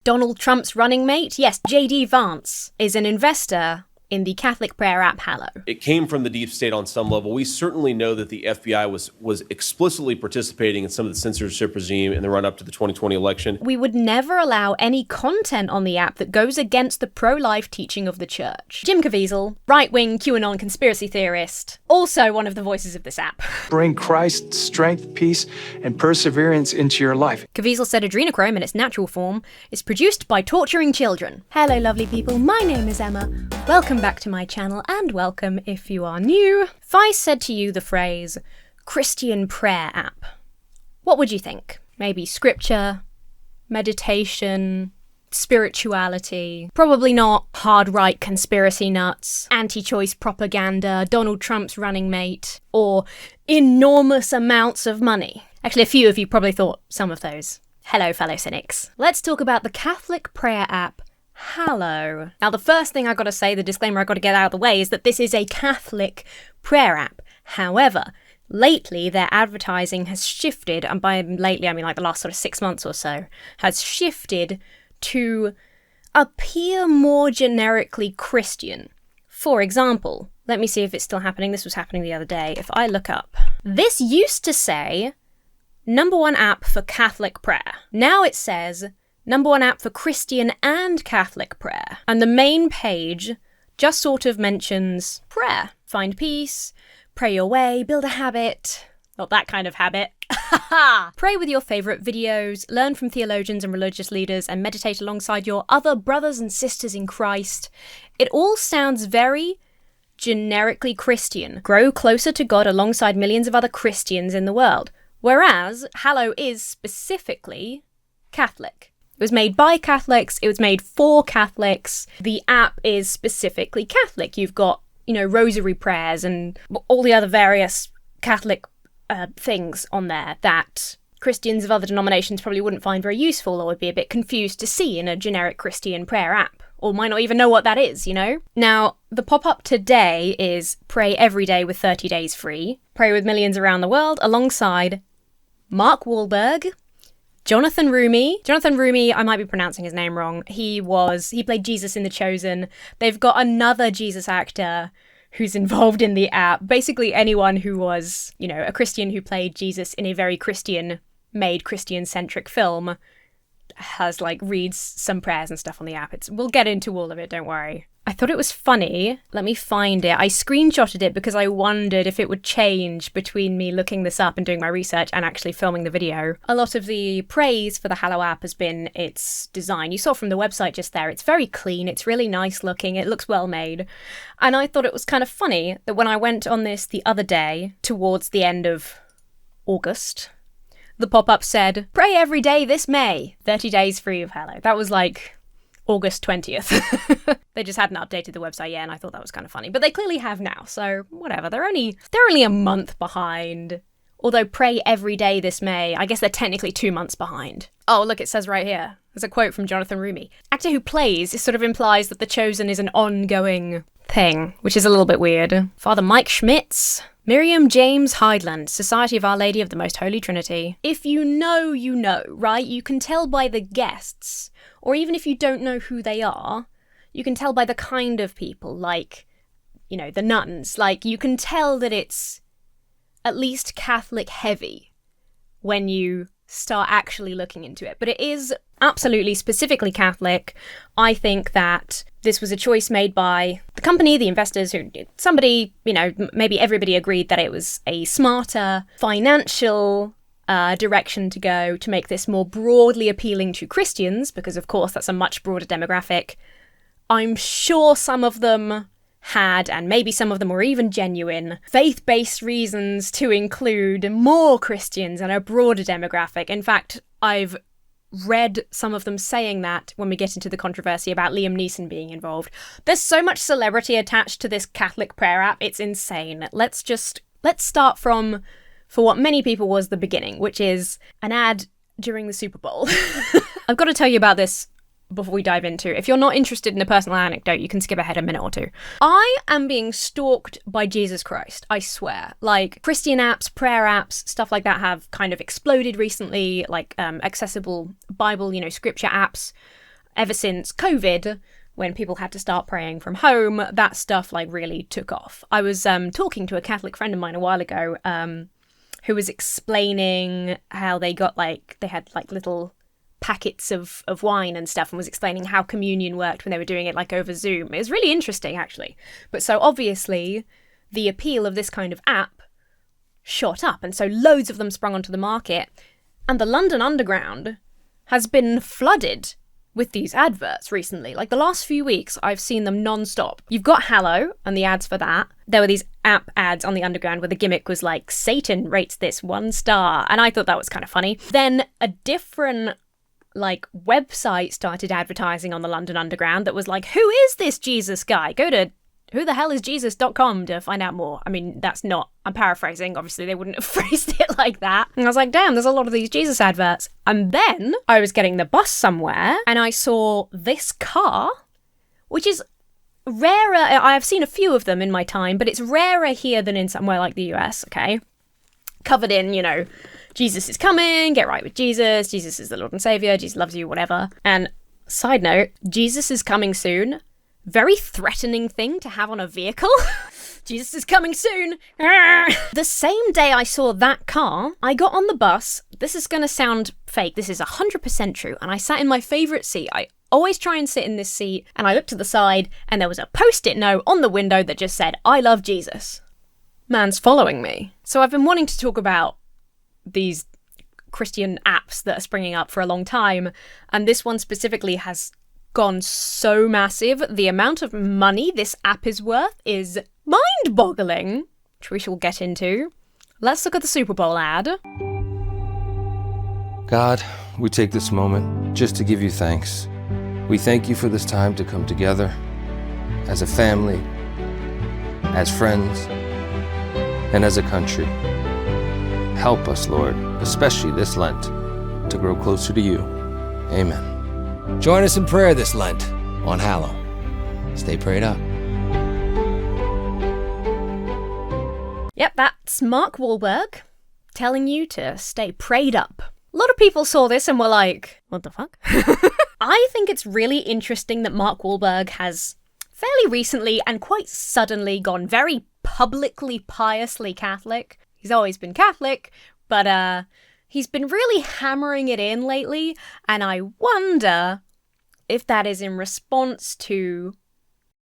Donald Trump's running mate? Yes, J.D. Vance is an investor in the Catholic prayer app Hallow. It came from the deep state on some level. We certainly know that the FBI was explicitly participating in some of the censorship regime in the run-up to the 2020 election. We would never allow any content on the app that goes against the pro-life teaching of the church. Jim Caviezel, right-wing QAnon conspiracy theorist, also one of the voices of this app. Bring Christ's strength, peace, and perseverance into your life. Caviezel said adrenochrome in its natural form is produced by torturing children. Hello, lovely people. My name is Emma. Welcome back to my channel, and welcome if you are new. If I said to you the phrase Christian prayer app, what would you think? Maybe scripture, meditation, spirituality, probably not hard right conspiracy nuts, anti-choice propaganda, Donald Trump's running mate, or enormous amounts of money. Actually, a few of you probably thought some of those. Hello, fellow cynics. Let's talk about the Catholic prayer app Hallow. Now, the first thing I gotta say, the disclaimer I gotta get out of the way, is that this is a Catholic prayer app. However, lately their advertising has shifted, and by lately I mean like the last sort of 6 months or so, has shifted to appear more generically Christian. For example, let me see if it's still happening. This was happening the other day. If I look up, this used to say #1 app for Catholic prayer. Now it says #1 app for Christian and Catholic prayer. And the main page just sort of mentions prayer. Find peace, pray your way, build a habit. Not that kind of habit. Pray with your favourite videos, learn from theologians and religious leaders, and meditate alongside your other brothers and sisters in Christ. It all sounds very generically Christian. Grow closer to God alongside millions of other Christians in the world. Whereas Hallow is specifically Catholic. It was made by Catholics, it was made for Catholics. The app is specifically Catholic. You've got, rosary prayers and all the other various Catholic things on there that Christians of other denominations probably wouldn't find very useful or would be a bit confused to see in a generic Christian prayer app, or might not even know what that is, Now, the pop-up today is pray every day with 30 days free. Pray with millions around the world alongside Mark Wahlberg, Jonathan Roumie. Jonathan Roumie, I might be pronouncing his name wrong. He played Jesus in The Chosen. They've got another Jesus actor who's involved in the app. Basically anyone who was, a Christian who played Jesus in a very Christian-made, Christian-centric film reads some prayers and stuff on the app. We'll get into all of it, don't worry. I thought it was funny. Let me find it. I screenshotted it because I wondered if it would change between me looking this up and doing my research and actually filming the video. A lot of the praise for the Hallow app has been its design. You saw from the website just there. It's very clean. It's really nice looking. It looks well made. And I thought it was kind of funny that when I went on this the other day, towards the end of August, the pop-up said, pray every day this May, 30 days free of Hallow. That was August 20th. They just hadn't updated the website yet, and I thought that was kind of funny. But they clearly have now, so whatever. They're only a month behind. Although pray every day this May, I guess they're technically 2 months behind. Oh, look, it says right here. There's a quote from Jonathan Roumie. Actor who plays, it sort of implies that The Chosen is an ongoing thing, which is a little bit weird. Father Mike Schmitz. Miriam James Heidland, Society of Our Lady of the Most Holy Trinity. If you know, you know, right? You can tell by the guests, or even if you don't know who they are, you can tell by the kind of people, the nuns. You can tell that it's at least Catholic heavy when you start actually looking into it. But it is absolutely specifically Catholic. I think that this was a choice made by the company, the investors, somebody, maybe everybody agreed that it was a smarter financial direction to go to make this more broadly appealing to Christians, because of course that's a much broader demographic. I'm sure some of them had, and maybe some of them were even genuine, faith-based reasons to include more Christians and a broader demographic. In fact, I've read some of them saying that when we get into the controversy about Liam Neeson being involved. There's so much celebrity attached to this Catholic prayer app, it's insane. Let's start from, for what many people was the beginning, which is an ad during the Superbowl. I've got to tell you about this before we dive into. If you're not interested in a personal anecdote, you can skip ahead a minute or two. I am being stalked by Jesus Christ, I swear. Christian apps, prayer apps, stuff like that have kind of exploded recently, accessible Bible, scripture apps. ever since COVID, when people had to start praying from home, that stuff like really took off. I was talking to a Catholic friend of mine a while ago who was explaining how they had like little packets of wine and stuff, and was explaining how communion worked when they were doing it like over Zoom. It was really interesting, actually. But so obviously the appeal of this kind of app shot up, and so loads of them sprung onto the market, and the London Underground has been flooded with these adverts recently. Like the last few weeks, I've seen them non-stop. You've got Hallow and the ads for that. There were these app ads on the Underground where the gimmick was like, Satan rates this 1 star. And I thought that was kind of funny. Then a different like website started advertising on the London Underground that was like, who is this Jesus guy? Go to whothehellisjesus.com to find out more. I mean, I'm paraphrasing, obviously they wouldn't have phrased it like that. And I was like, damn, there's a lot of these Jesus adverts. And then I was getting the bus somewhere and I saw this car, which is rarer. I've seen a few of them in my time, but it's rarer here than in somewhere like the US, okay? Covered in, Jesus is coming, get right with Jesus is the Lord and Saviour, Jesus loves you, whatever. And side note, Jesus is coming soon. Very threatening thing to have on a vehicle. Jesus is coming soon. The same day I saw that car, I got on the bus. This is going to sound fake. This is 100% true. And I sat in my favourite seat. I always try and sit in this seat. And I looked to the side and there was a post-it note on the window that just said, I love Jesus. Man's following me. So I've been wanting to talk about these Christian apps that are springing up for a long time. And this one specifically has gone so massive. The amount of money this app is worth is mind-boggling, which we shall get into. Let's look at the Superbowl ad. God, we take this moment just to give you thanks. We thank you for this time to come together as a family, as friends, and as a country. Help us, Lord, especially this Lent, to grow closer to you. Amen. Join us in prayer this Lent on Hallow. Stay prayed up. Yep, that's Mark Wahlberg telling you to stay prayed up. A lot of people saw this and were like, what the fuck? I think it's really interesting that Mark Wahlberg has fairly recently and quite suddenly gone very publicly, piously Catholic. He's always been Catholic, but he's been really hammering it in lately, and I wonder if that is in response to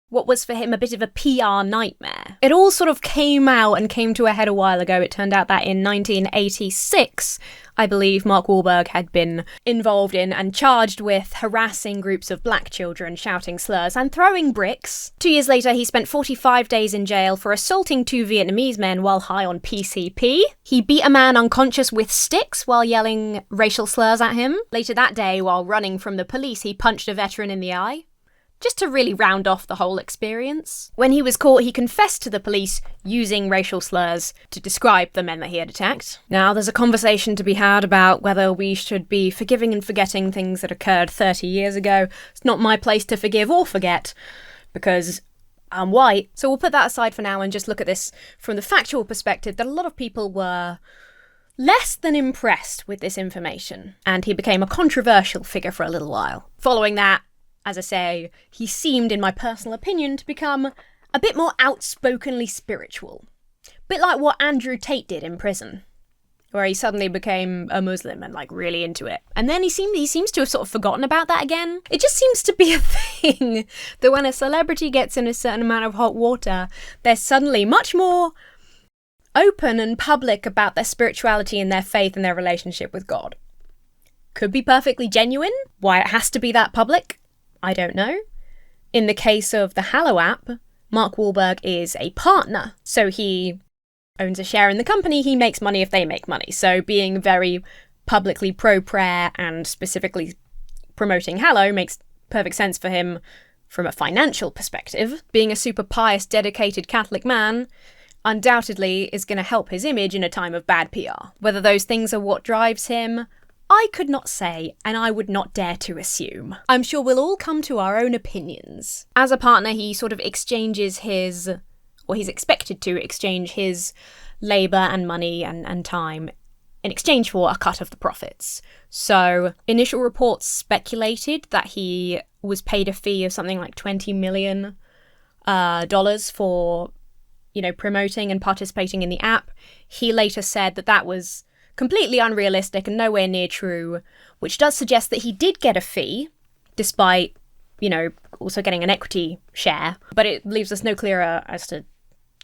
what was for him a bit of a PR nightmare. It all sort of came out and came to a head a while ago. It turned out that in 1986, I believe Mark Wahlberg had been involved in and charged with harassing groups of black children, shouting slurs and throwing bricks. 2 years later, he spent 45 days in jail for assaulting 2 Vietnamese men while high on PCP. He beat a man unconscious with sticks while yelling racial slurs at him. Later that day, while running from the police, he punched a veteran in the eye, just to really round off the whole experience. When he was caught, he confessed to the police using racial slurs to describe the men that he had attacked. Now, there's a conversation to be had about whether we should be forgiving and forgetting things that occurred 30 years ago. It's not my place to forgive or forget, because I'm white. So we'll put that aside for now and just look at this from the factual perspective that a lot of people were less than impressed with this information, and he became a controversial figure for a little while. Following that, as I say, he seemed, in my personal opinion, to become a bit more outspokenly spiritual. Bit like what Andrew Tate did in prison, where he suddenly became a Muslim and really into it. And then he seems to have sort of forgotten about that again. It just seems to be a thing that when a celebrity gets in a certain amount of hot water, they're suddenly much more open and public about their spirituality and their faith and their relationship with God. Could be perfectly genuine. Why it has to be that public, I don't know. In the case of the Hallow App, Mark Wahlberg is a partner, so he owns a share in the company, he makes money if they make money. So being very publicly pro-prayer and specifically promoting Hallow makes perfect sense for him from a financial perspective. Being a super pious, dedicated Catholic man undoubtedly is going to help his image in a time of bad PR. Whether those things are what drives him, I could not say, and I would not dare to assume. I'm sure we'll all come to our own opinions. As a partner, he sort of exchanges he's expected to exchange his labour and money and time in exchange for a cut of the profits. So initial reports speculated that he was paid a fee of something like $20 million for, promoting and participating in the app. He later said that that was completely unrealistic and nowhere near true, which does suggest that he did get a fee, despite, also getting an equity share. But it leaves us no clearer as to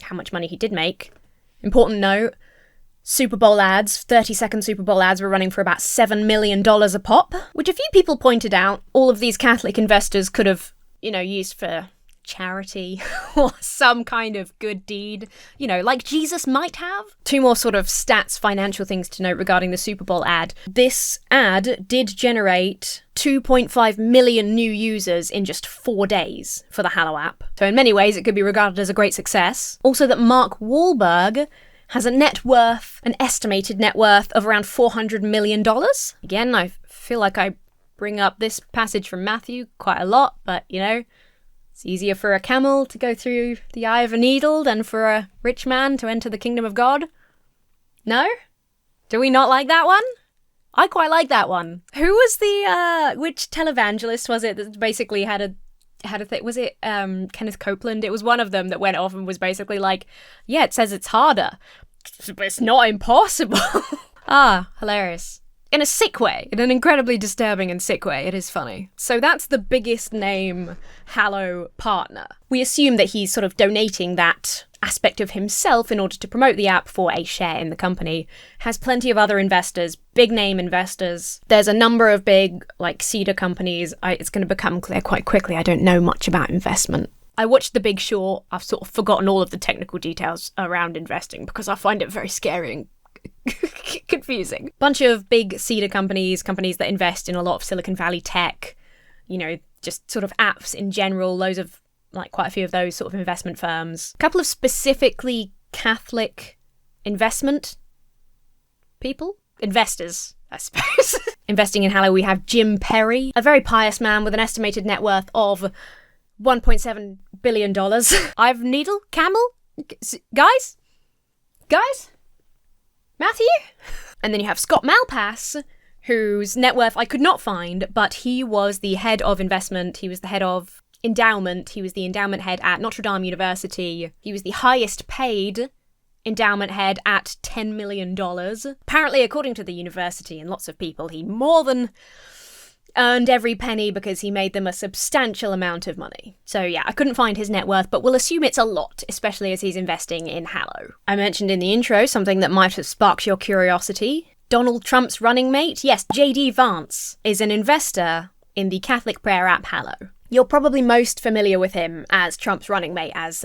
how much money he did make. Important note, Superbowl ads, 30-second Superbowl ads were running for about $7 million a pop, which a few people pointed out all of these Catholic investors could have, used for charity or some kind of good deed, like Jesus might have. Two more sort of stats, financial things to note regarding the Super Bowl ad. This ad did generate 2.5 million new users in just 4 days for the Hallow app. So in many ways, it could be regarded as a great success. Also that Mark Wahlberg has an estimated net worth of around $400 million. Again, I feel like I bring up this passage from Matthew quite a lot, but, it's easier for a camel to go through the eye of a needle than for a rich man to enter the kingdom of God. No? Do we not like that one? I quite like that one. Who was which televangelist was it that basically had a thing? Was it Kenneth Copeland? It was one of them that went off and was basically like, yeah, it says it's harder, but it's not impossible. Hilarious. In a sick way. In an incredibly disturbing and sick way. It is funny. So that's the biggest name Hallow partner. We assume that he's sort of donating that aspect of himself in order to promote the app for a share in the company. Has plenty of other investors, big name investors. There's a number of big, seeder companies. It's going to become clear quite quickly. I don't know much about investment. I watched The Big Short. I've sort of forgotten all of the technical details around investing because I find it very scary and confusing. Bunch of big seeder companies that invest in a lot of Silicon Valley tech, just sort of apps in general, loads of, quite a few of those sort of investment firms. A couple of specifically Catholic investment people? Investors, I suppose. Investing in Hallow, we have Jim Perry, a very pious man with an estimated net worth of $1.7 billion. I've needle? Camel? Guys? Matthew? And then you have Scott Malpass, whose net worth I could not find, but he was the head of investment. He was the head of endowment. He was the endowment head at Notre Dame University. He was the highest paid endowment head at $10 million. Apparently, according to the university and lots of people, he more than earned every penny because he made them a substantial amount of money. So yeah, I couldn't find his net worth, but we'll assume it's a lot, especially as he's investing in Hallow. I mentioned in the intro something that might have sparked your curiosity. Donald Trump's running mate, yes, J.D. Vance, is an investor in the Catholic prayer app Hallow. You're probably most familiar with him as Trump's running mate, as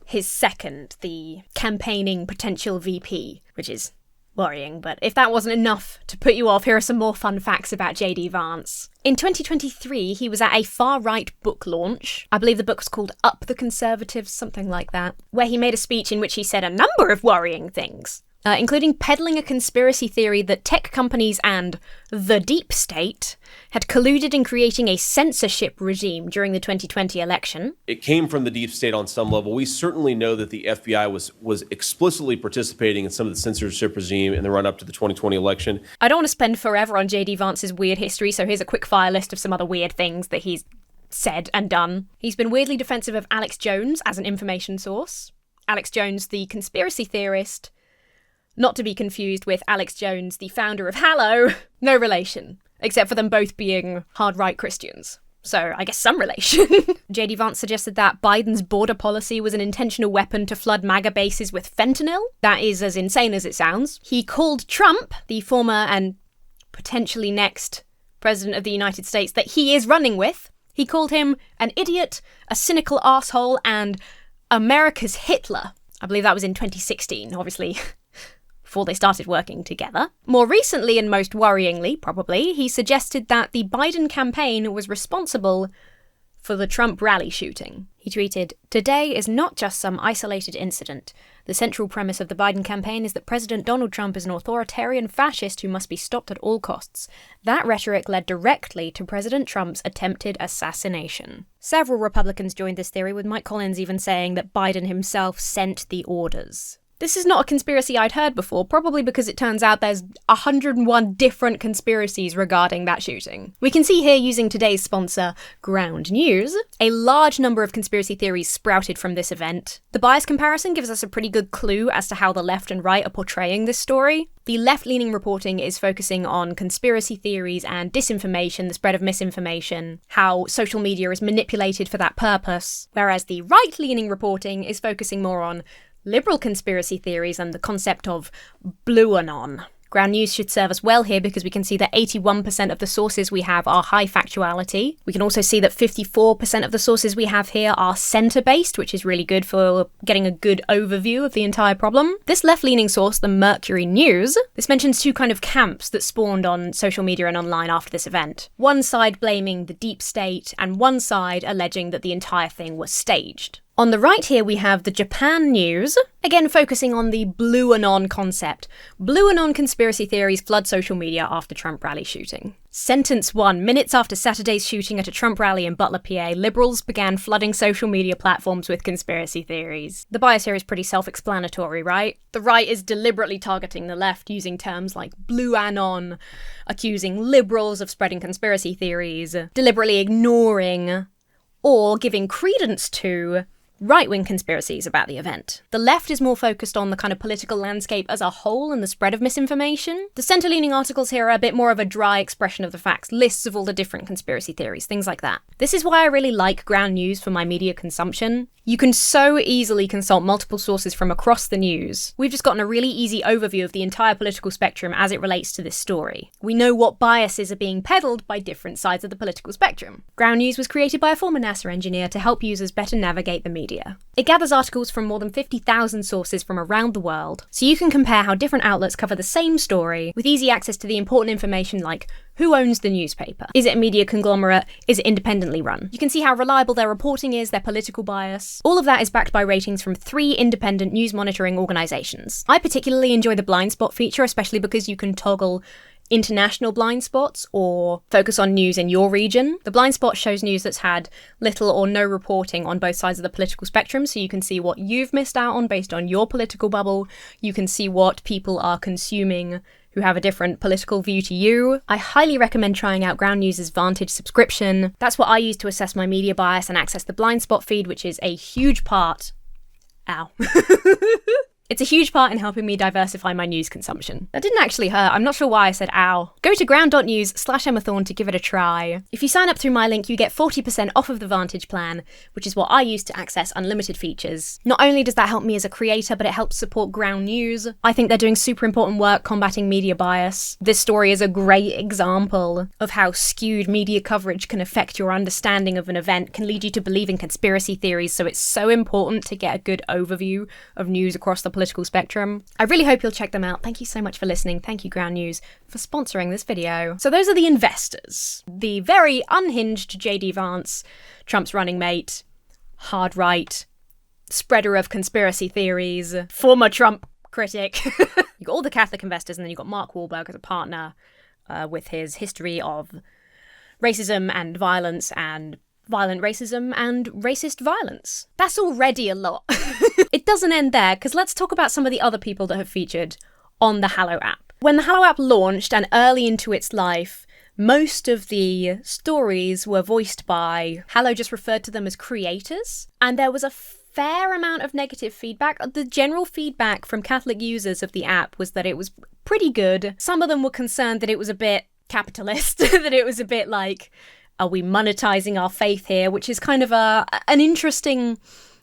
his second, the campaigning potential VP, which is worrying, but if that wasn't enough to put you off, here are some more fun facts about J.D. Vance. In 2023, he was at a far-right book launch. I believe the book was called Up the Conservatives, something like that, where he made a speech in which he said a number of worrying things, including peddling a conspiracy theory that tech companies and the deep state had colluded in creating a censorship regime during the 2020 election. It came from the deep state on some level. We certainly know that the FBI was explicitly participating in some of the censorship regime in the run-up to the 2020 election. I don't want to spend forever on J.D. Vance's weird history, so here's a quick fire list of some other weird things that he's said and done. He's been weirdly defensive of Alex Jones as an information source. Alex Jones, the conspiracy theorist, not to be confused with Alex Jones, the founder of Hallow. No relation, except for them both being hard-right Christians. So I guess some relation. J.D. Vance suggested that Biden's border policy was an intentional weapon to flood MAGA bases with fentanyl. That is as insane as it sounds. He called Trump, the former and potentially next president of the United States that he is running with, he called him an idiot, a cynical arsehole, and America's Hitler. I believe that was in 2016, obviously, before they started working together. More recently, and most worryingly, probably, he suggested that the Biden campaign was responsible for the Trump rally shooting. He tweeted, "Today is not just some isolated incident. The central premise of the Biden campaign is that President Donald Trump is an authoritarian fascist who must be stopped at all costs. That rhetoric led directly to President Trump's attempted assassination." Several Republicans joined this theory, with Mike Collins even saying that Biden himself sent the orders. This is not a conspiracy I'd heard before, probably because it turns out there's 101 different conspiracies regarding that shooting. We can see here, using today's sponsor, Ground News, a large number of conspiracy theories sprouted from this event. The bias comparison gives us a pretty good clue as to how the left and right are portraying this story. The left-leaning reporting is focusing on conspiracy theories and disinformation, the spread of misinformation, how social media is manipulated for that purpose, whereas the right-leaning reporting is focusing more on liberal conspiracy theories and the concept of BlueAnon. Ground News should serve us well here because we can see that 81% of the sources we have are high factuality. We can also see that 54% of the sources we have here are centre-based, which is really good for getting a good overview of the entire problem. This left-leaning source, the Mercury News, this mentions two kind of camps that spawned on social media and online after this event. One side blaming the deep state and one side alleging that the entire thing was staged. On the right here we have the Japan News, again focusing on the BlueAnon concept. BlueAnon conspiracy theories flood social media after Trump rally shooting. Sentence 1. Minutes after Saturday's shooting at a Trump rally in Butler, PA, liberals began flooding social media platforms with conspiracy theories. The bias here is pretty self-explanatory, right? The right is deliberately targeting the left using terms like BlueAnon, accusing liberals of spreading conspiracy theories, deliberately ignoring or giving credence to right-wing conspiracies about the event. The left is more focused on the kind of political landscape as a whole and the spread of misinformation. The centre-leaning articles here are a bit more of a dry expression of the facts, lists of all the different conspiracy theories, things like that. This is why I really like Ground News for my media consumption. You can so easily consult multiple sources from across the news. We've just gotten a really easy overview of the entire political spectrum as it relates to this story. We know what biases are being peddled by different sides of the political spectrum. Ground News was created by a former NASA engineer to help users better navigate the media. It gathers articles from more than 50,000 sources from around the world, so you can compare how different outlets cover the same story with easy access to the important information like who owns the newspaper? Is it a media conglomerate? Is it independently run? You can see how reliable their reporting is, their political bias. All of that is backed by ratings from 3 independent news monitoring organisations. I particularly enjoy the blind spot feature, especially because you can toggle international blind spots or focus on news in your region. The blind spot shows news that's had little or no reporting on both sides of the political spectrum, so you can see what you've missed out on based on your political bubble. You can see what people are consuming who have a different political view to you. I highly recommend trying out Ground News' Vantage subscription. That's what I use to assess my media bias and access the blind spot feed, which is a huge part... Ow. It's a huge part in helping me diversify my news consumption. That didn't actually hurt. I'm not sure why I said ow. Go to ground.news/Emma Thorne to give it a try. If you sign up through my link, you get 40% off of the Vantage plan, which is what I use to access unlimited features. Not only does that help me as a creator, but it helps support Ground News. I think they're doing super important work combating media bias. This story is a great example of how skewed media coverage can affect your understanding of an event, can lead you to believe in conspiracy theories, so it's so important to get a good overview of news across the political spectrum. I really hope you'll check them out. Thank you so much for listening. Thank you, Ground News, for sponsoring this video. So those are the investors. The very unhinged JD Vance, Trump's running mate, hard right, spreader of conspiracy theories, former Trump critic. You got all the Catholic investors, and then you got Mark Wahlberg as a partner with his history of racism and violence and violent racism and racist violence. That's already a lot. It doesn't end there, because let's talk about some of the other people that have featured on the Hallow App. When the Hallow App launched and early into its life, most of the stories were voiced by, Hallow just referred to them as creators, and there was a fair amount of negative feedback. The general feedback from Catholic users of the app was that it was pretty good. Some of them were concerned that it was a bit capitalist, that it was a bit like, are we monetizing our faith here? Which is kind of an interesting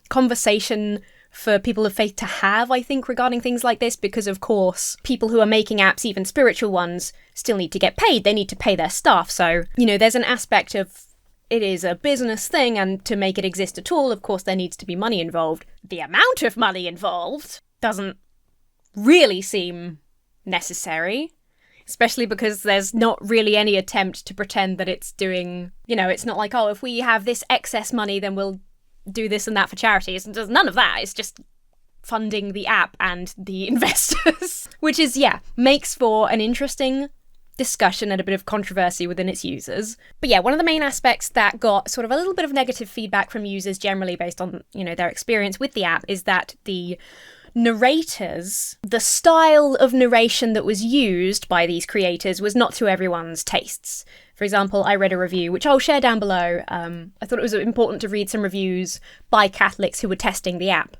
conversation for people of faith to have, I think, regarding things like this, because of course, people who are making apps, even spiritual ones, still need to get paid. They need to pay their staff. So, you know, there's an aspect of it is a business thing, and to make it exist at all, of course, there needs to be money involved. The amount of money involved doesn't really seem necessary. Especially because there's not really any attempt to pretend that it's doing, you know, it's not like, oh, if we have this excess money, then we'll do this and that for charities. And there's none of that. It's just funding the app and the investors. Which is, yeah, makes for an interesting discussion and a bit of controversy within its users. But yeah, one of the main aspects that got sort of a little bit of negative feedback from users generally based on, you know, their experience with the app is that the narrators, the style of narration that was used by these creators was not to everyone's tastes. For example, I read a review, which I'll share down below. I thought it was important to read some reviews by Catholics who were testing the app.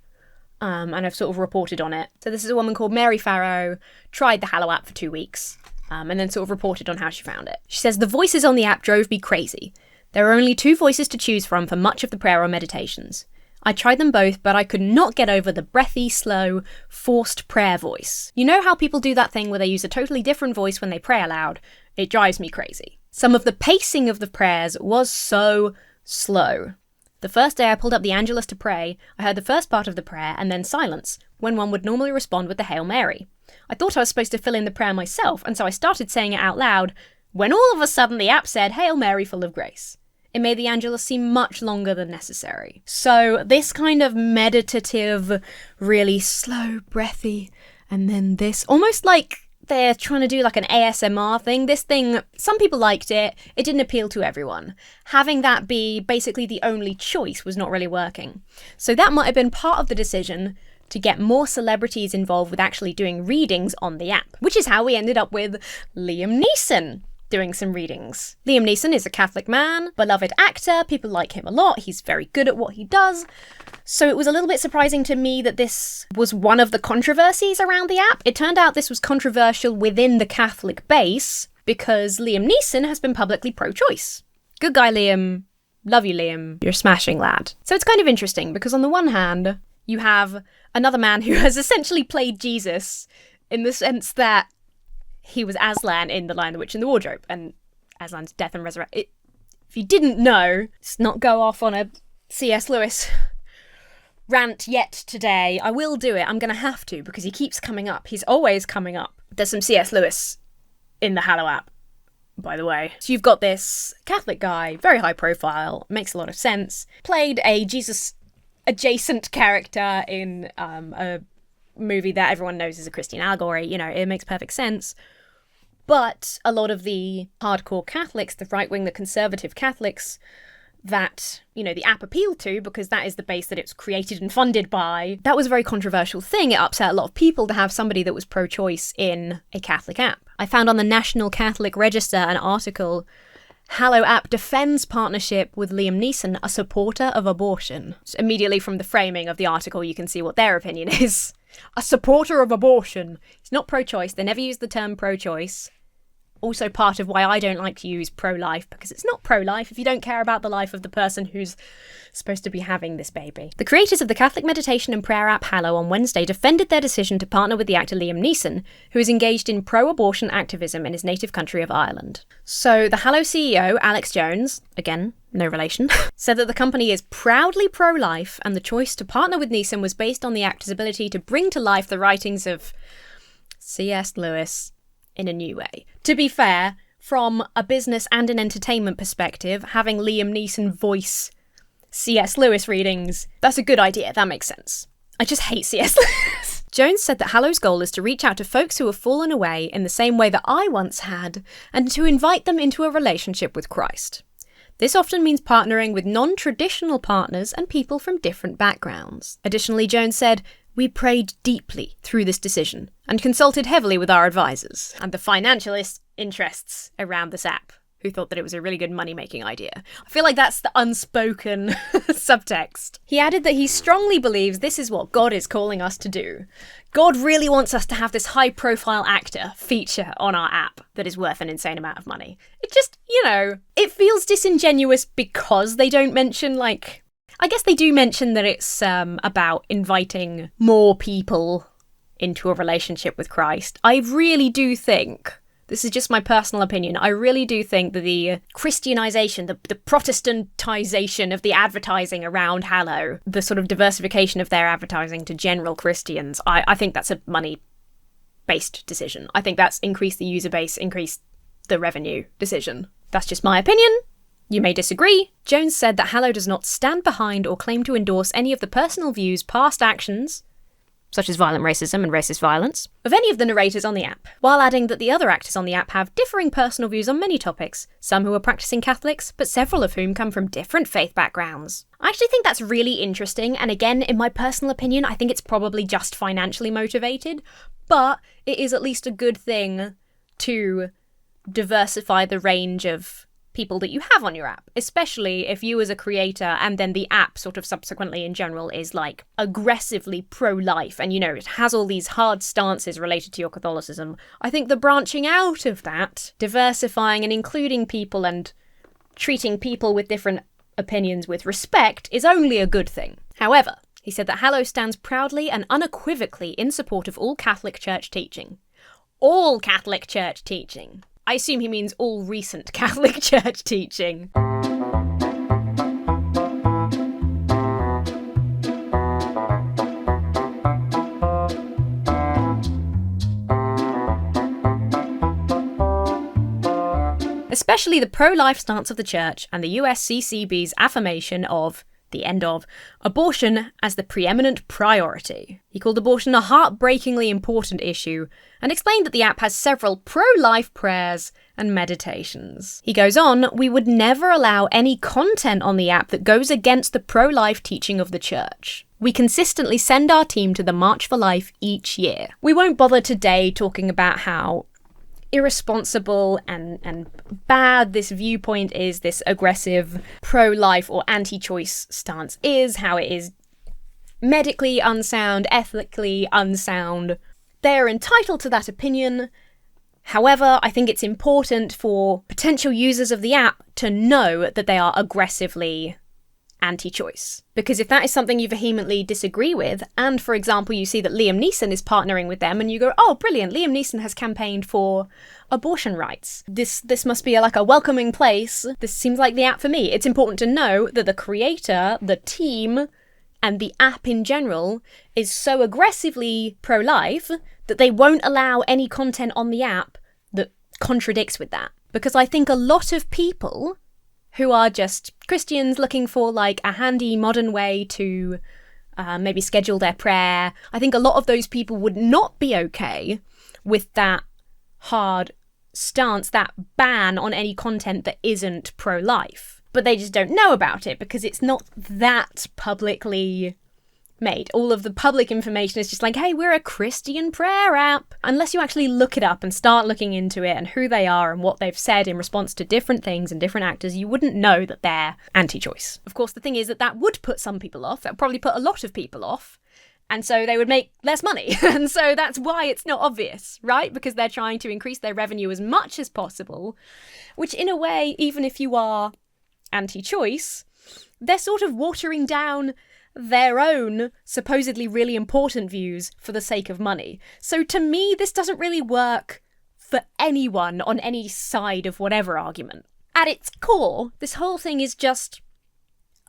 And I've sort of reported on it. So this is a woman called Mary Farrow, tried the Hallow app for 2 weeks, and then sort of reported on how she found it. She says, the voices on the app drove me crazy. There were only 2 voices to choose from for much of the prayer or meditations. I tried them both, but I could not get over the breathy, slow, forced prayer voice. You know how people do that thing where they use a totally different voice when they pray aloud? It drives me crazy. Some of the pacing of the prayers was so slow. The first day I pulled up the Angelus to pray, I heard the first part of the prayer and then silence, when one would normally respond with the Hail Mary. I thought I was supposed to fill in the prayer myself, and so I started saying it out loud, when all of a sudden the app said, Hail Mary, full of grace. It made the Angelus seem much longer than necessary. So this kind of meditative, really slow, breathy, and then this, almost like they're trying to do like an ASMR thing. This thing, some people liked it. It didn't appeal to everyone. Having that be basically the only choice was not really working. So that might have been part of the decision to get more celebrities involved with actually doing readings on the app, which is how we ended up with Liam Neeson doing some readings. Liam Neeson is a Catholic man, beloved actor, people like him a lot, he's very good at what he does. So it was a little bit surprising to me that this was one of the controversies around the app. It turned out this was controversial within the Catholic base because Liam Neeson has been publicly pro-choice. Good guy, Liam. Love you, Liam. You're a smashing lad. So it's kind of interesting because on the one hand, you have another man who has essentially played Jesus in the sense that he was Aslan in The Lion, the Witch and the Wardrobe, and Aslan's death and resurrection. If you didn't know, let's not go off on a C.S. Lewis rant yet today. I will do it. I'm going to have to, because he keeps coming up. He's always coming up. There's some C.S. Lewis in the Hallow app, by the way. So you've got this Catholic guy, very high profile, makes a lot of sense, played a Jesus-adjacent character in a movie that everyone knows is a Christian allegory. You know, it makes perfect sense. But a lot of the hardcore Catholics, the right-wing, the conservative Catholics that, you know, the app appealed to, because that is the base that it's created and funded by, that was a very controversial thing. It upset a lot of people to have somebody that was pro-choice in a Catholic app. I found on the National Catholic Register an article, Hallow App defends partnership with Liam Neeson, a supporter of abortion. So immediately from the framing of the article, you can see what their opinion is. A supporter of abortion. It's not pro-choice. They never use the term pro-choice. Also part of why I don't like to use pro-life, because it's not pro-life if you don't care about the life of the person who's supposed to be having this baby. The creators of the Catholic meditation and prayer app Hallow on Wednesday defended their decision to partner with the actor Liam Neeson, who is engaged in pro-abortion activism in his native country of Ireland. So the Hallow CEO, Alex Jones, again, no relation, said that the company is proudly pro-life, and the choice to partner with Neeson was based on the actor's ability to bring to life the writings of C.S. Lewis in a new way. To be fair, from a business and an entertainment perspective, having Liam Neeson voice C.S. Lewis readings, that's a good idea, that makes sense. I just hate C.S. Lewis. Jones said that Hallow's goal is to reach out to folks who have fallen away in the same way that I once had, and to invite them into a relationship with Christ. This often means partnering with non-traditional partners and people from different backgrounds. Additionally, Jones said, we prayed deeply through this decision and consulted heavily with our advisors and the financial interests around this app, who thought that it was a really good money-making idea. I feel like that's the unspoken subtext. He added that he strongly believes this is what God is calling us to do. God really wants us to have this high-profile actor feature on our app that is worth an insane amount of money. It just, you know, it feels disingenuous because they don't mention, like, I guess they do mention that it's about inviting more people into a relationship with Christ. I really do think, this is just my personal opinion, I really do think that the Christianization, the Protestantization of the advertising around Hallow, the sort of diversification of their advertising to general Christians, I think that's a money-based decision. I think that's increased the user base, increased the revenue decision. That's just my opinion. You may disagree. Jones said that Hallow does not stand behind or claim to endorse any of the personal views, past actions, such as violent racism and racist violence, of any of the narrators on the app, while adding that the other actors on the app have differing personal views on many topics, some who are practicing Catholics, but several of whom come from different faith backgrounds. I actually think that's really interesting, and again, in my personal opinion, I think it's probably just financially motivated, but it is at least a good thing to diversify the range of people that you have on your app, especially if you as a creator and then the app sort of subsequently in general is like aggressively pro-life and, you know, it has all these hard stances related to your Catholicism. I think the branching out of that, diversifying and including people and treating people with different opinions with respect is only a good thing. However, he said that Hallow stands proudly and unequivocally in support of all Catholic Church teaching. All Catholic Church teaching. I assume he means all recent Catholic Church teaching. Especially the pro-life stance of the Church and the USCCB's affirmation of the end of abortion as the preeminent priority. He called abortion a heartbreakingly important issue and explained that the app has several pro-life prayers and meditations. He goes on, we would never allow any content on the app that goes against the pro-life teaching of the Church. We consistently send our team to the March for Life each year. We won't bother today talking about how irresponsible and bad this viewpoint is, this aggressive pro-life or anti-choice stance is, how it is medically unsound, ethically unsound. They're entitled to that opinion. However, I think it's important for potential users of the app to know that they are aggressively anti-choice. Because if that is something you vehemently disagree with, and for example you see that Liam Neeson is partnering with them and you go, oh brilliant, Liam Neeson has campaigned for abortion rights. This must be like a welcoming place. This seems like the app for me. It's important to know that the creator, the team, and the app in general is so aggressively pro-life that they won't allow any content on the app that contradicts with that. Because I think a lot of people who are just Christians looking for like a handy modern way to maybe schedule their prayer. I think a lot of those people would not be okay with that hard stance, that ban on any content that isn't pro-life. But they just don't know about it because it's not that publicly made. All of the public information is just like, hey, we're a Christian prayer app. Unless you actually look it up and start looking into it and who they are and what they've said in response to different things and different actors, you wouldn't know that they're anti-choice. Of course, the thing is that would put some people off. That would probably put a lot of people off. And so they would make less money. And so that's why it's not obvious, right? Because they're trying to increase their revenue as much as possible, which in a way, even if you are anti-choice, they're sort of watering down their own supposedly really important views for the sake of money. So to me, this doesn't really work for anyone on any side of whatever argument. At its core, this whole thing is just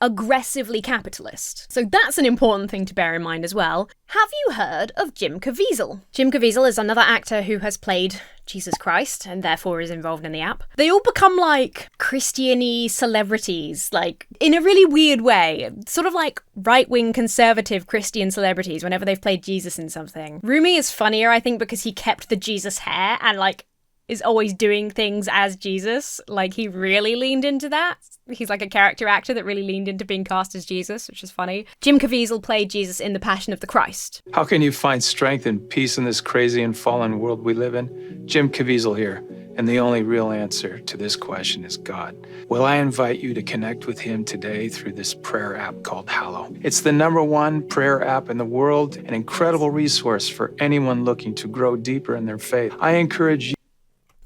aggressively capitalist. So that's an important thing to bear in mind as well. Have you heard of Jim Caviezel? Jim Caviezel is another actor who has played Jesus Christ and therefore is involved in the app. They all become like Christian-y celebrities, like in a really weird way, sort of like right-wing conservative Christian celebrities whenever they've played Jesus in something. Rumi is funnier, I think, because he kept the Jesus hair and like is always doing things as Jesus. Like he really leaned into that. He's like a character actor that really leaned into being cast as Jesus, which is funny. Jim Caviezel played Jesus in The Passion of the Christ. How can you find strength and peace in this crazy and fallen world we live in? Jim Caviezel here, and the only real answer to this question is God. Well, I invite you to connect with him today through this prayer app called Hallow. It's the #1 prayer app in the world, an incredible resource for anyone looking to grow deeper in their faith. I encourage you.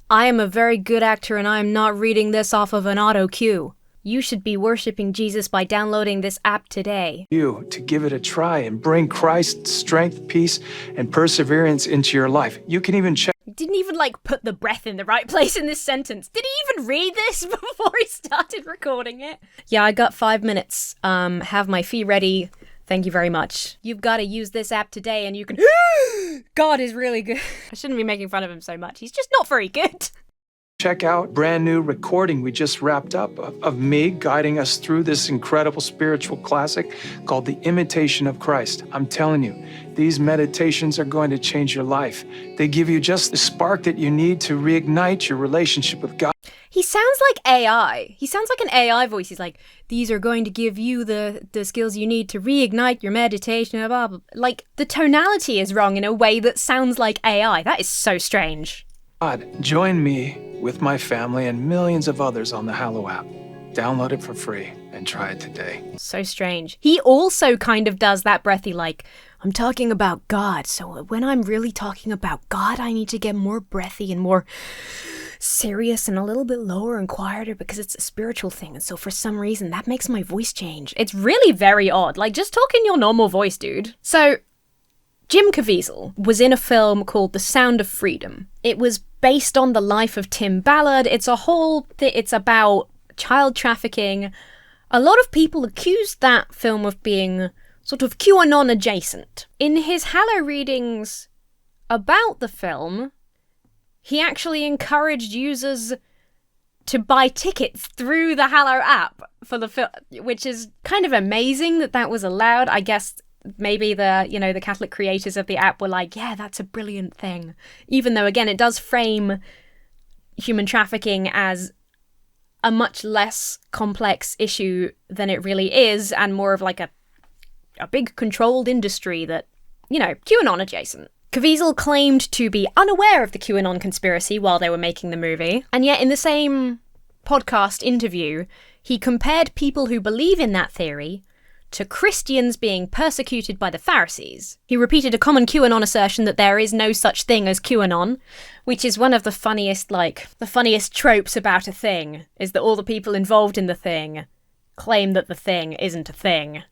I am a very good actor and I am not reading this off of an auto cue. You should be worshipping Jesus by downloading this app today. You to give it a try and bring Christ's strength, peace, and perseverance into your life. You can even check. He didn't even like put the breath in the right place in this sentence. Did he even read this before he started recording it? Yeah, I got 5 minutes. Have my fee ready. Thank you very much. You've got to use this app today and you can... God is really good. I shouldn't be making fun of him so much. He's just not very good. Check out brand new recording we just wrapped up of me guiding us through this incredible spiritual classic called The Imitation of Christ. I'm telling you, these meditations are going to change your life. They give you just the spark that you need to reignite your relationship with God. He sounds like AI. He sounds like an AI voice. He's like, these are going to give you the skills you need to reignite your meditation, blah, blah, blah. Like, the tonality is wrong in a way that sounds like AI. That is so strange. God, join me with my family and millions of others on the Hallow App. Download it for free and try it today. So strange. He also kind of does that breathy, like, I'm talking about God, so when I'm really talking about God, I need to get more breathy and more serious and a little bit lower and quieter because it's a spiritual thing, and so for some reason that makes my voice change. It's really very odd. Like, just talk in your normal voice, dude. So, Jim Caviezel was in a film called The Sound of Freedom. It was based on the life of Tim Ballard. It's it's about child trafficking. A lot of people accused that film of being sort of QAnon adjacent. In his Hallow readings about the film, he actually encouraged users to buy tickets through the Hallow app for the film, which is kind of amazing that was allowed. I guess maybe the Catholic creators of the app were like, yeah, that's a brilliant thing. Even though, again, it does frame human trafficking as a much less complex issue than it really is, and more of like a big controlled industry that, QAnon adjacent. Caviezel claimed to be unaware of the QAnon conspiracy while they were making the movie, and yet in the same podcast interview, he compared people who believe in that theory to Christians being persecuted by the Pharisees. He repeated a common QAnon assertion that there is no such thing as QAnon, which is one of the funniest tropes about a thing, is that all the people involved in the thing claim that the thing isn't a thing.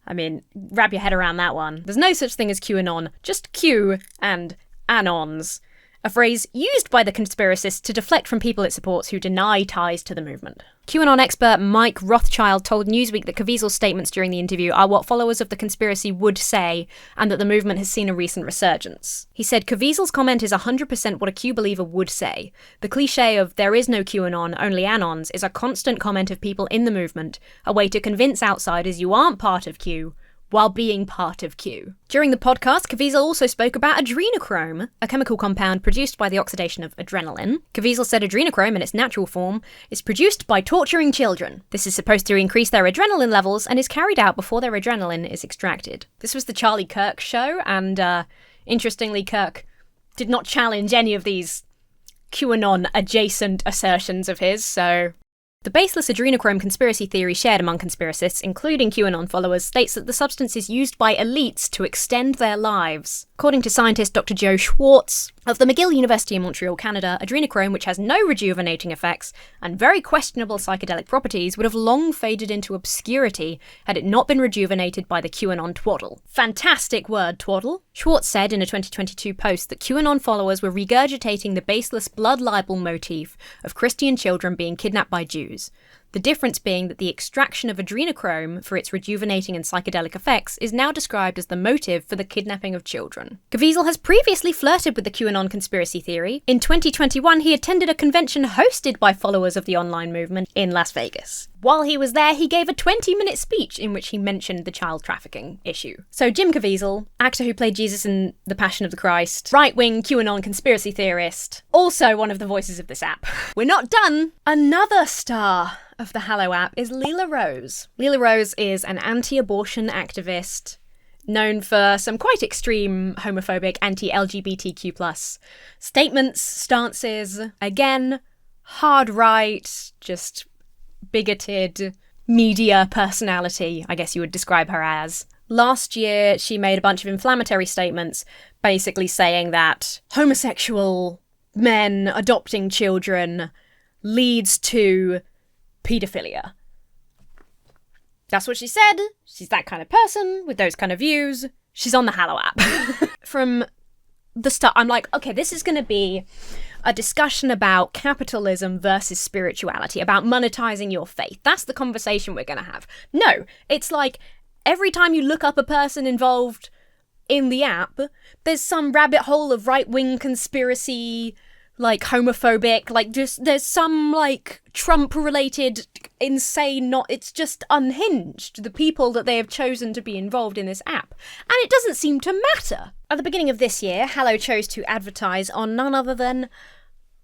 I mean, wrap your head around that one. There's no such thing as QAnon, just Q and anons, a phrase used by the conspiracists to deflect from people it supports who deny ties to the movement. QAnon expert Mike Rothschild told Newsweek that Caviezel's statements during the interview are what followers of the conspiracy would say, and that the movement has seen a recent resurgence. He said Caviezel's comment is 100% what a Q believer would say. The cliche of there is no QAnon, only anons is a constant comment of people in the movement, a way to convince outsiders you aren't part of Q, while being part of Q. During the podcast, Caviezel also spoke about adrenochrome, a chemical compound produced by the oxidation of adrenaline. Caviezel said adrenochrome in its natural form is produced by torturing children. This is supposed to increase their adrenaline levels and is carried out before their adrenaline is extracted. This was the Charlie Kirk show, and interestingly, Kirk did not challenge any of these QAnon adjacent assertions of his, so the baseless adrenochrome conspiracy theory shared among conspiracists, including QAnon followers, states that the substance is used by elites to extend their lives. According to scientist Dr. Joe Schwartz of the McGill University in Montreal, Canada, adrenochrome, which has no rejuvenating effects and very questionable psychedelic properties, would have long faded into obscurity had it not been rejuvenated by the QAnon twaddle. Fantastic word, twaddle. Schwartz said in a 2022 post that QAnon followers were regurgitating the baseless blood libel motif of Christian children being kidnapped by Jews. The difference being that the extraction of adrenochrome for its rejuvenating and psychedelic effects is now described as the motive for the kidnapping of children. Caviezel has previously flirted with the QAnon conspiracy theory. In 2021, he attended a convention hosted by followers of the online movement in Las Vegas. While he was there, he gave a 20-minute speech in which he mentioned the child trafficking issue. So Jim Caviezel, actor who played Jesus in The Passion of the Christ, right-wing QAnon conspiracy theorist, also one of the voices of this app. We're not done! Another star of the Hallow app is Lila Rose. Lila Rose is an anti-abortion activist known for some quite extreme homophobic anti-LGBTQ+ statements, stances. Again, hard right, just bigoted media personality, I guess you would describe her as. Last year, she made a bunch of inflammatory statements basically saying that homosexual men adopting children leads to paedophilia. That's what she said. She's that kind of person with those kind of views. She's on the Hallow app. From the start, I'm like, okay, this is going to be a discussion about capitalism versus spirituality, about monetizing your faith. That's the conversation we're going to have. No, it's like every time you look up a person involved in the app, there's some rabbit hole of right-wing conspiracy like homophobic, like just there's some like Trump related insane, not, it's just unhinged, the people that they have chosen to be involved in this app. And it doesn't seem to matter. At the beginning of this year, Hallow chose to advertise on none other than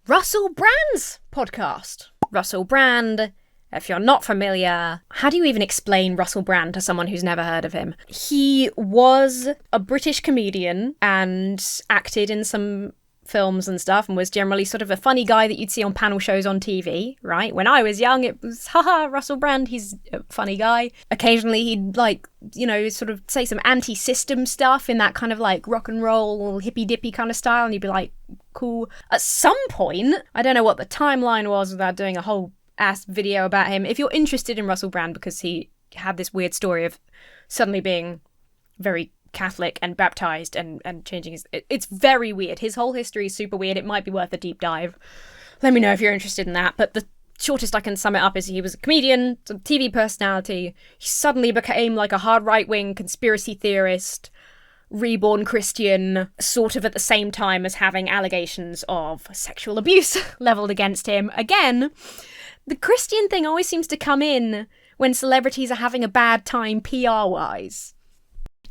Russel Brand's podcast. Russel Brand, if you're not familiar, how do you even explain Russel Brand to someone who's never heard of him? He was a British comedian and acted in some films and stuff and was generally sort of a funny guy that you'd see on panel shows on TV, right? When I was young, it was, haha, Russel Brand, he's a funny guy. Occasionally he'd like, you know, sort of say some anti-system stuff in that kind of like rock and roll, hippy-dippy kind of style, and you'd be like, cool. At some point, I don't know what the timeline was without doing a whole ass video about him. If you're interested in Russel Brand, because he had this weird story of suddenly being very Catholic and baptized and changing his... It's very weird. His whole history is super weird. It might be worth a deep dive. Let me know if you're interested in that. But the shortest I can sum it up is he was a comedian, a TV personality. He suddenly became like a hard right-wing conspiracy theorist, reborn Christian, sort of at the same time as having allegations of sexual abuse leveled against him. Again, the Christian thing always seems to come in when celebrities are having a bad time PR-wise.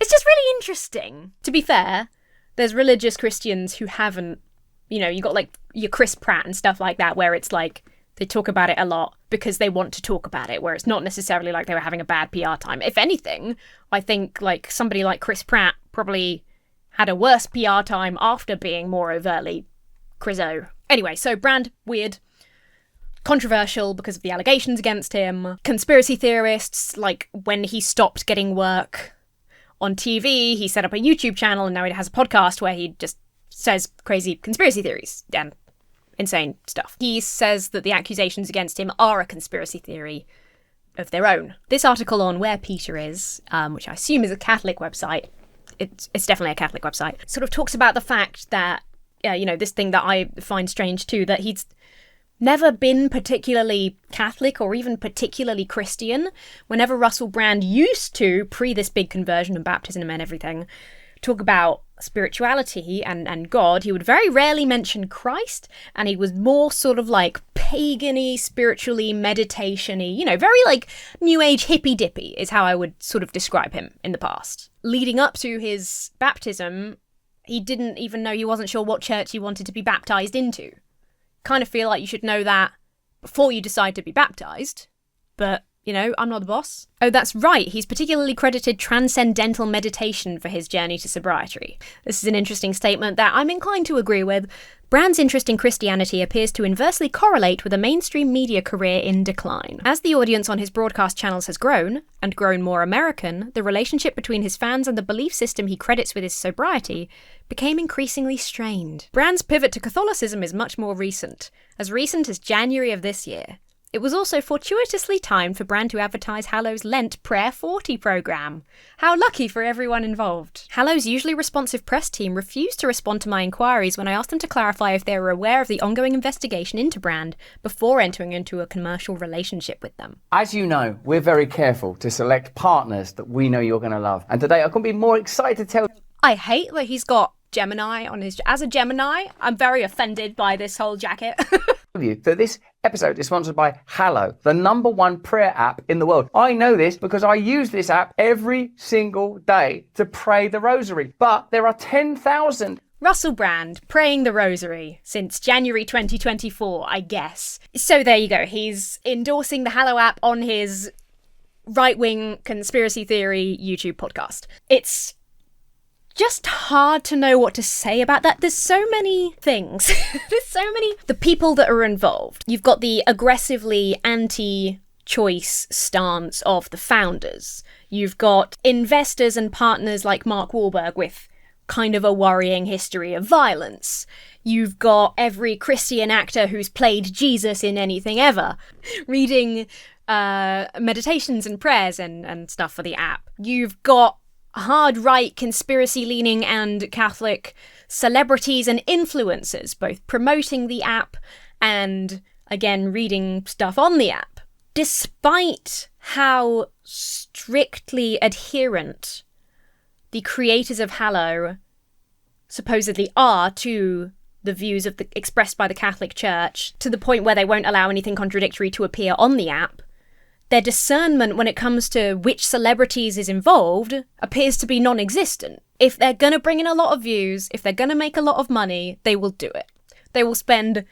It's just really interesting. To be fair, there's religious Christians who haven't, you know, you got like your Chris Pratt and stuff like that, where it's like they talk about it a lot because they want to talk about it, where it's not necessarily like they were having a bad PR time. If anything, I think like somebody like Chris Pratt probably had a worse PR time after being more overtly Chriso. Anyway, so Brand, weird. Controversial because of the allegations against him. Conspiracy theorists, like when he stopped getting work on TV, he set up a YouTube channel and now he has a podcast where he just says crazy conspiracy theories and insane stuff. He says that the accusations against him are a conspiracy theory of their own. This article on Where Peter Is, which I assume is a Catholic website, it's definitely a Catholic website, sort of talks about the fact that, you know, this thing that I find strange too, that he's never been particularly Catholic or even particularly Christian. Whenever Russel Brand used to, pre this big conversion and baptism and everything, talk about spirituality and God, he would very rarely mention Christ, and he was more sort of like pagan-y, spiritually, meditation-y, you know, very like New Age hippy-dippy is how I would sort of describe him in the past. Leading up to his baptism, he didn't even know, he wasn't sure what church he wanted to be baptized into. Kind of feel like you should know that before you decide to be baptized, but, you know, I'm not the boss. Oh, that's right, he's particularly credited transcendental meditation for his journey to sobriety. This is an interesting statement that I'm inclined to agree with. Brand's interest in Christianity appears to inversely correlate with a mainstream media career in decline. As the audience on his broadcast channels has grown, and grown more American, the relationship between his fans and the belief system he credits with his sobriety became increasingly strained. Brand's pivot to Catholicism is much more recent as January of this year. It was also fortuitously timed for Brand to advertise Hallow's Lent Prayer 40 programme. How lucky for everyone involved. Hallow's usually responsive press team refused to respond to my inquiries when I asked them to clarify if they were aware of the ongoing investigation into Brand before entering into a commercial relationship with them. As you know, we're very careful to select partners that we know you're going to love. And today I couldn't be more excited to tell you. I hate that he's got Gemini on his... As a Gemini, I'm very offended by this whole jacket. That this episode is sponsored by Hallow, the #1 prayer app in the world. I know this because I use this app every single day to pray the rosary. But there are 10,000... Russel Brand, praying the rosary since January 2024, I guess. So there you go. He's endorsing the Hallow app on his right-wing conspiracy theory YouTube podcast. It's just hard to know what to say about that. There's so many things. There's so many... The people that are involved. You've got the aggressively anti-choice stance of the founders. You've got investors and partners like Mark Wahlberg with kind of a worrying history of violence. You've got every Christian actor who's played Jesus in anything ever, reading meditations and prayers and stuff for the app. You've got hard right, conspiracy leaning and Catholic celebrities and influencers, both promoting the app and, again, reading stuff on the app. Despite how strictly adherent the creators of Hallow supposedly are to the the views of expressed by the Catholic Church to the point where they won't allow anything contradictory to appear on the app, their discernment when it comes to which celebrities is involved appears to be non-existent. If they're going to bring in a lot of views, if they're going to make a lot of money, they will do it. They will spend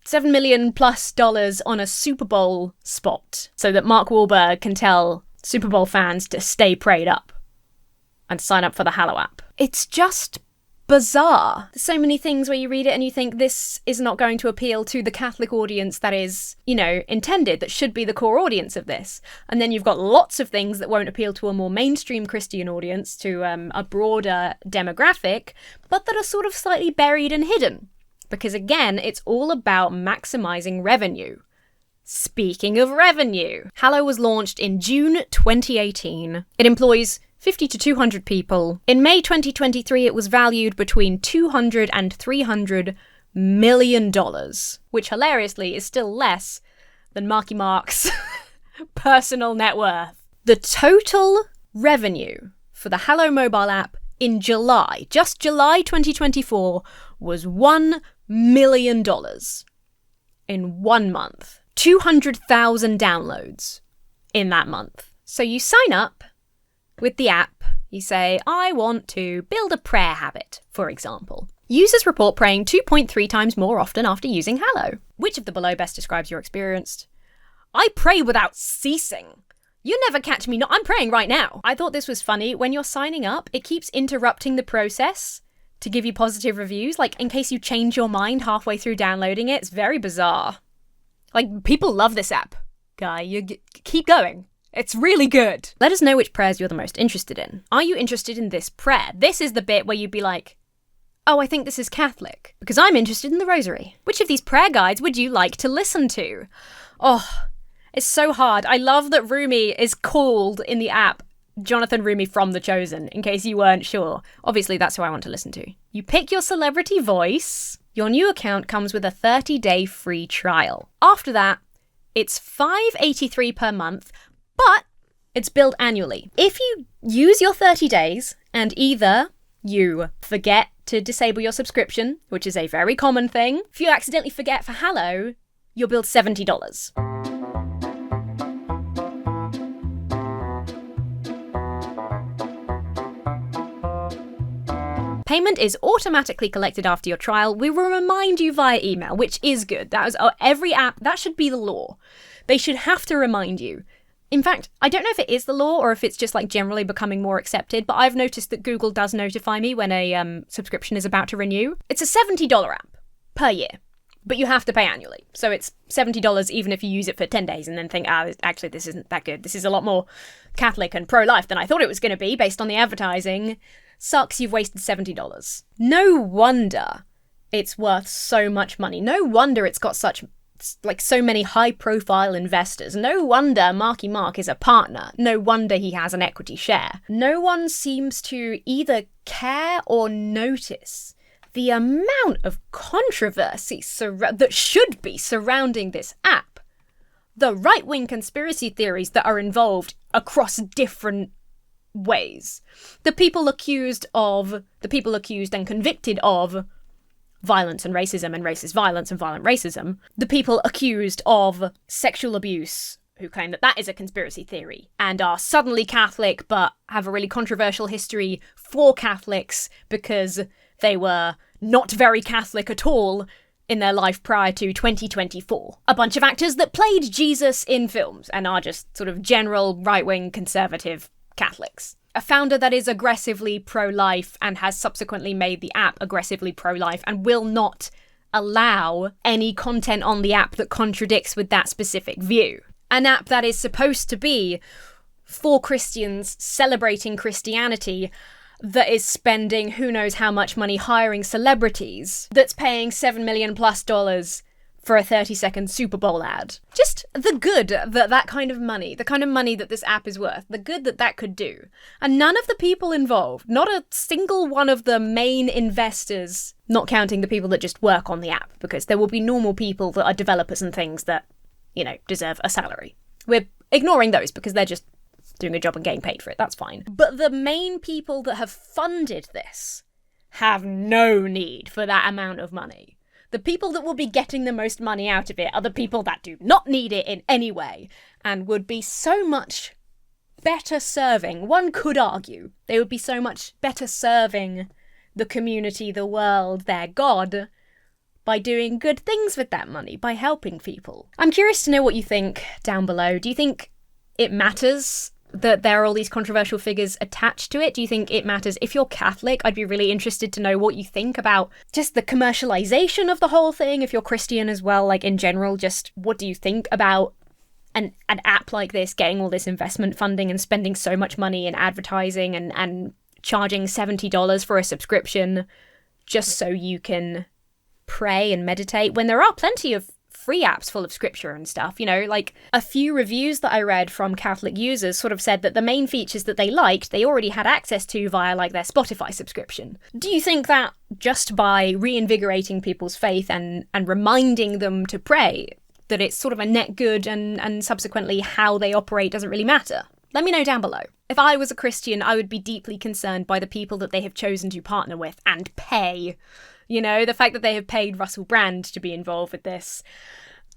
$7 million plus on a Super Bowl spot so that Mark Wahlberg can tell Super Bowl fans to stay prayed up and sign up for the Hallow App. It's just bizarre. There's so many things where you read it and you think this is not going to appeal to the Catholic audience that is, intended, that should be the core audience of this. And then you've got lots of things that won't appeal to a more mainstream Christian audience, to a broader demographic, but that are sort of slightly buried and hidden. Because again, it's all about maximizing revenue. Speaking of revenue, Hallow was launched in June 2018. It employs 50 to 200 people. In May 2023, it was valued between $200 and $300 million, which hilariously is still less than Marky Mark's personal net worth. The total revenue for the Hallow mobile app in July, just July 2024, was $1 million in 1 month. 200,000 downloads in that month. So you sign up with the app, you say, I want to build a prayer habit, for example. Users report praying 2.3 times more often after using Hallow. Which of the below best describes your experience? I pray without ceasing. You never catch me I'm praying right now. I thought this was funny. When you're signing up, it keeps interrupting the process to give you positive reviews, like in case you change your mind halfway through downloading it. It's very bizarre. Like, people love this app. Guy, keep going. It's really good. Let us know which prayers you're the most interested in. Are you interested in this prayer? This is the bit where you'd be like, oh, I think this is Catholic, because I'm interested in the rosary. Which of these prayer guides would you like to listen to? Oh, it's so hard. I love that Rumi is called in the app Jonathan Rumi from The Chosen, in case you weren't sure. Obviously, that's who I want to listen to. You pick your celebrity voice. Your new account comes with a 30-day free trial. After that, it's $5.83 per month, but it's billed annually. If you use your 30 days and either you forget to disable your subscription, which is a very common thing, if you accidentally forget for Hallow, you're billed $70. Payment is automatically collected after your trial. We will remind you via email, which is good. That was every app. That should be the law. They should have to remind you. In fact, I don't know if it is the law or if it's just like generally becoming more accepted, but I've noticed that Google does notify me when a subscription is about to renew. It's a $70 app per year, but you have to pay annually. So it's $70 even if you use it for 10 days and then think, actually, this isn't that good. This is a lot more Catholic and pro-life than I thought it was going to be based on the advertising. Sucks, you've wasted $70. No wonder it's worth so much money. No wonder it's got so many high-profile investors. No wonder Marky Mark is a partner. No wonder he has an equity share. No one seems to either care or notice the amount of controversy that should be surrounding this app. The right-wing conspiracy theories that are involved across different ways. The people accused and convicted of violence and racism and racist violence and violent racism. The people accused of sexual abuse who claim that that is a conspiracy theory and are suddenly Catholic but have a really controversial history for Catholics because they were not very Catholic at all in their life prior to 2024. A bunch of actors that played Jesus in films and are just sort of general right-wing conservative Catholics. A founder that is aggressively pro-life and has subsequently made the app aggressively pro-life and will not allow any content on the app that contradicts with that specific view. An app that is supposed to be for Christians celebrating Christianity that is spending who knows how much money hiring celebrities, that's paying $7 million plus for a 30-second Super Bowl ad. Just the good that kind of money, the kind of money that this app is worth, the good that could do. And none of the people involved, not a single one of the main investors, not counting the people that just work on the app, because there will be normal people that are developers and things that, deserve a salary. We're ignoring those because they're just doing a job and getting paid for it. That's fine. But the main people that have funded this have no need for that amount of money. The people that will be getting the most money out of it are the people that do not need it in any way and would be so much better serving. One could argue they would be so much better serving the community, the world, their God, by doing good things with that money, by helping people. I'm curious to know what you think down below. Do you think it matters that there are all these controversial figures attached to it? Do you think it matters? If you're Catholic, I'd be really interested to know what you think about just the commercialization of the whole thing. If you're Christian as well, like in general, just what do you think about an app like this getting all this investment funding and spending so much money in advertising and charging $70 for a subscription just so you can pray and meditate, when there are plenty of free apps full of scripture and stuff? You know, like a few reviews that I read from Catholic users sort of said that the main features that they liked, they already had access to via like their Spotify subscription. Do you think that just by reinvigorating people's faith and reminding them to pray, that it's sort of a net good and subsequently how they operate doesn't really matter? Let me know down below. If I was a Christian, I would be deeply concerned by the people that they have chosen to partner with and pay. You know, the fact that they have paid Russel Brand to be involved with this,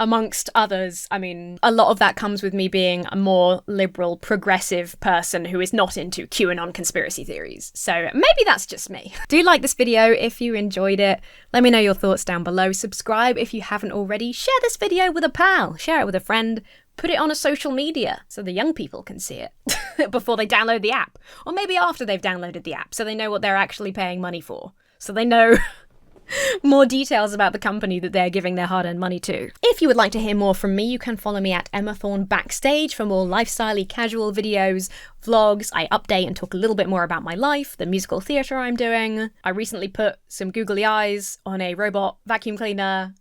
amongst others. I mean, a lot of that comes with me being a more liberal, progressive person who is not into QAnon conspiracy theories. So maybe that's just me. Do like this video if you enjoyed it. Let me know your thoughts down below. Subscribe if you haven't already. Share this video with a pal. Share it with a friend. Put it on a social media so the young people can see it before they download the app. Or maybe after they've downloaded the app so they know what they're actually paying money for. So they know more details about the company that they're giving their hard-earned money to. If you would like to hear more from me, you can follow me at Emma Thorne Backstage for more lifestyle-y casual videos, vlogs. I update and talk a little bit more about my life, the musical theatre I'm doing. I recently put some googly eyes on a robot vacuum cleaner.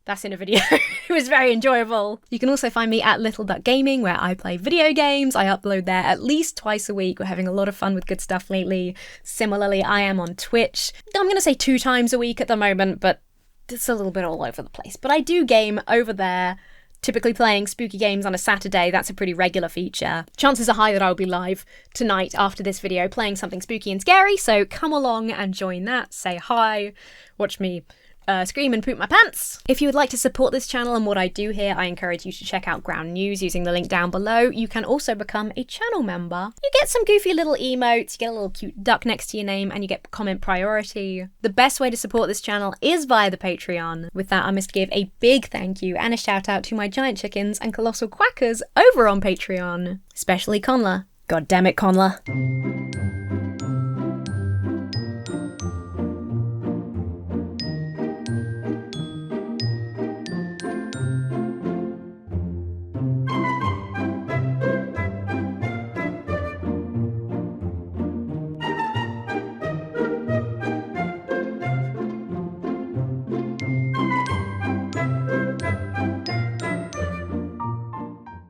That's in a video. It was very enjoyable. You can also find me at Little Duck Gaming, where I play video games. I upload there at least twice a week. We're having a lot of fun with good stuff lately. Similarly, I am on Twitch. I'm going to say 2 times a week at the moment, but it's a little bit all over the place. But I do game over there, typically playing spooky games on a Saturday. That's a pretty regular feature. Chances are high that I'll be live tonight after this video playing something spooky and scary, so come along and join that. Say hi. Watch me scream and poop my pants. If you would like to support this channel and what I do here, I encourage you to check out Ground News using the link down below. You can also become a channel member. You get some goofy little emotes, you get a little cute duck next to your name, and you get comment priority. The best way to support this channel is via the Patreon. With that, I must give a big thank you and a shout out to my giant chickens and colossal quackers over on Patreon, especially Conla. God damn it, Conla.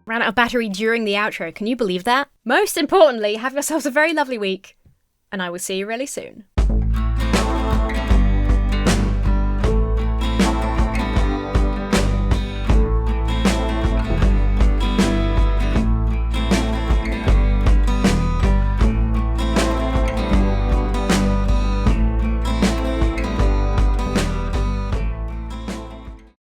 Ran out of battery during the outro. Can you believe that? Most importantly, have yourselves a very lovely week, and I will see you really soon.